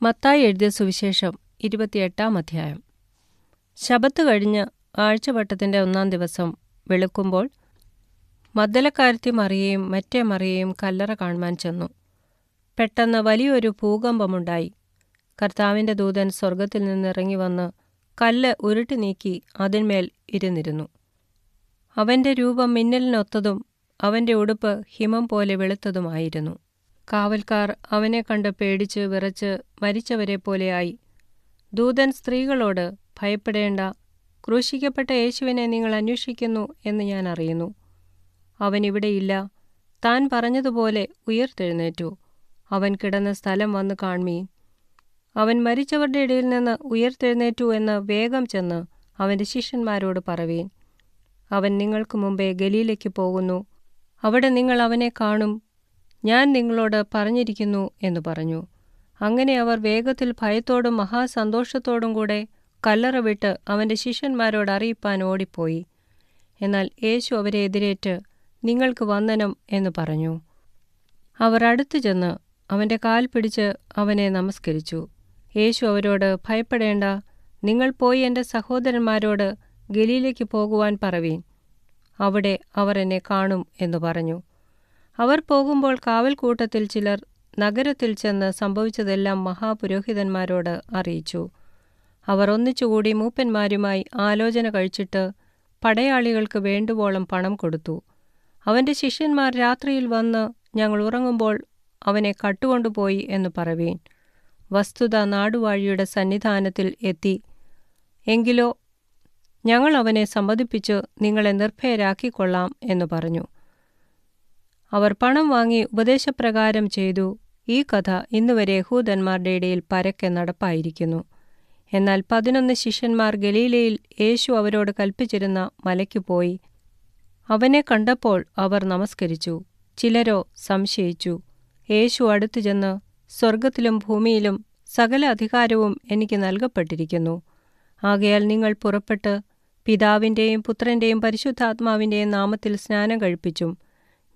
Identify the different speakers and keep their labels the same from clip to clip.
Speaker 1: മത്തായി എഴുതിയ സുവിശേഷം 28-ാം അധ്യായം. ശബത്ത് കഴിഞ്ഞ് ആഴ്ചവട്ടത്തിൻ്റെ 1-ാം ദിവസം വെളുക്കുമ്പോൾ മഗ്ദലക്കാരത്തി മറിയയും മറ്റേ മറിയയും കല്ലറ കാണുവാൻ ചെന്നു. പെട്ടെന്ന് വലിയൊരു ഭൂകമ്പമുണ്ടായി. കർത്താവിൻ്റെ ദൂതൻ സ്വർഗത്തിൽ നിന്നിറങ്ങി വന്ന് കല്ല് ഉരുട്ടി നീക്കി അതിന്മേൽ ഇരുന്നിരുന്നു. അവൻ്റെ രൂപം മിന്നലിനൊത്തതും അവൻ്റെ ഉടുപ്പ് ഹിമം പോലെ വെളുത്തതുമായിരുന്നു. കാവൽക്കാർ അവനെ കണ്ട് പേടിച്ച് വിറച്ച് മരിച്ചവരെ പോലെയായി. ദൂതൻ സ്ത്രീകളോട്, ഭയപ്പെടേണ്ട, ക്രൂശിക്കപ്പെട്ട യേശുവിനെ നിങ്ങൾ അന്വേഷിക്കുന്നു എന്ന് ഞാൻ അറിയുന്നു. അവൻ ഇവിടെയില്ല, താൻ പറഞ്ഞതുപോലെ ഉയിർത്തെഴുന്നേറ്റു. അവൻ കിടന്ന സ്ഥലം വന്ന് കാൺമീൻ. അവൻ മരിച്ചവരുടെ ഇടയിൽ നിന്ന് ഉയിർത്തെഴുന്നേറ്റു എന്ന് വേഗം ചെന്ന് അവൻ്റെ ശിഷ്യന്മാരോട് പറവീൻ. അവൻ നിങ്ങൾക്ക് മുമ്പേ ഗലീലയ്ക്ക് പോകുന്നു, അവിടെ നിങ്ങൾ അവനെ കാണും. ഞാൻ നിങ്ങളോട് പറഞ്ഞിരിക്കുന്നു എന്ന് പറഞ്ഞു. അങ്ങനെ അവർ വേഗത്തിൽ ഭയത്തോടും മഹാസന്തോഷത്തോടും കൂടെ കല്ലറ വിട്ട് അവൻ്റെ ശിഷ്യന്മാരോട് അറിയിപ്പാൻ ഓടിപ്പോയി. എന്നാൽ യേശു അവരെ എതിരേറ്റ്, നിങ്ങൾക്ക് വന്ദനം എന്ന് പറഞ്ഞു. അവർ അടുത്തു ചെന്ന് അവൻ്റെ കാൽ പിടിച്ച് അവനെ നമസ്കരിച്ചു. യേശു അവരോട്, ഭയപ്പെടേണ്ട, നിങ്ങൾ പോയി എൻ്റെ സഹോദരന്മാരോട് ഗലീലയ്ക്ക് പോകുവാൻ പറവീൻ. അവിടെ അവർ എന്നെ കാണും എന്ന് പറഞ്ഞു. അവർ പോകുമ്പോൾ കാവൽക്കൂട്ടത്തിൽ ചിലർ നഗരത്തിൽ ചെന്ന് സംഭവിച്ചതെല്ലാം മഹാപുരോഹിതന്മാരോട് അറിയിച്ചു. അവർ ഒന്നിച്ചുകൂടി മൂപ്പന്മാരുമായി ആലോചന കഴിച്ചിട്ട് പടയാളികൾക്ക് വേണ്ടുവോളം പണം കൊടുത്തു. അവൻ്റെ ശിഷ്യന്മാർ രാത്രിയിൽ വന്ന്, ഞങ്ങൾ ഉറങ്ങുമ്പോൾ അവനെ കട്ടുകൊണ്ടുപോയി എന്ന് പറവീൻ. വസ്തുത നാടുവാഴിയുടെ സന്നിധാനത്തിൽ എത്തി. എങ്കിലോ ഞങ്ങൾ അവനെ സമ്മതിപ്പിച്ചു നിങ്ങളെ നിർഭയരാക്കിക്കൊള്ളാം എന്ന് പറഞ്ഞു. അവർ പണം വാങ്ങി ഉപദേശപ്രകാരം ചെയ്തു. ഈ കഥ ഇന്നുവരെ യഹൂദന്മാരുടെ ഇടയിൽ പരക്കെ നടപ്പായിരിക്കുന്നു. എന്നാൽ 11 ശിഷ്യന്മാർ ഗലീലയിൽ യേശു അവരോട് കൽപ്പിച്ചിരുന്ന മലയ്ക്ക് പോയി. അവനെ കണ്ടപ്പോൾ അവർ നമസ്കരിച്ചു. ചിലരോ സംശയിച്ചു. യേശു അടുത്തു ചെന്ന്, സ്വർഗത്തിലും ഭൂമിയിലും സകല അധികാരവും എനിക്ക് നൽകപ്പെട്ടിരിക്കുന്നു. ആകയാൽ നിങ്ങൾ പുറപ്പെട്ട് പിതാവിൻ്റെയും പുത്രൻ്റെയും പരിശുദ്ധാത്മാവിൻ്റെയും നാമത്തിൽ സ്നാനം കഴിപ്പിച്ചും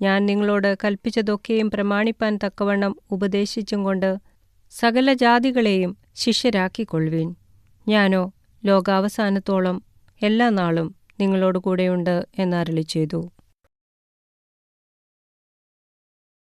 Speaker 1: ഞാൻ നിങ്ങളോട് കൽപ്പിച്ചതൊക്കെയും പ്രമാണിപ്പാൻ തക്കവണ്ണം ഉപദേശിച്ചും കൊണ്ട് സകല ജാതികളെയും ശിഷ്യരാക്കിക്കൊള്ളുവിൻ. ഞാനോ ലോകാവസാനത്തോളം എല്ലാ നാളും നിങ്ങളോട് കൂടെയുണ്ട് എന്നരുളി ചെയ്തു.